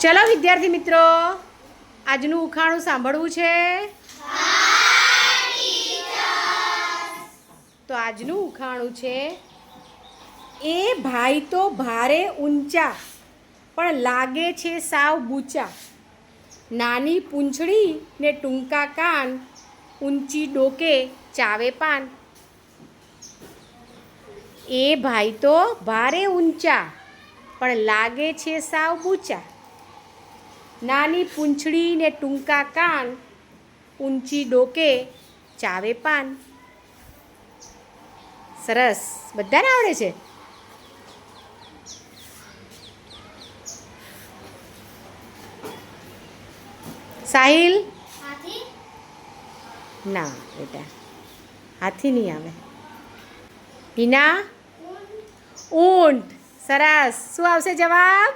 ચલો વિદ્યાર્થી મિત્રો, આજનું ઉખાણું સાંભળવું છે? તો આજનું ઉખાણું છે, એ ભાઈ તો ભારે ઊંચા પણ લાગે છે સાવ બૂચા, નાની પૂંછડી ને ટૂંકા કાન, ઊંચી ડોકે ચાવે પાન. એ ભાઈ તો ભારે ઊંચા પણ લાગે છે સાવ બૂચા, નાની પૂંછડી ને ટૂંકા કાન, ઊંચી ડોકે ચાવે પાન. સરસ, બધાને આવડે છે. સાહિલ? ના બેટા, હાથી નહીં આવે. હિના? ઊંટ. સરસ, શું આવશે જવાબ?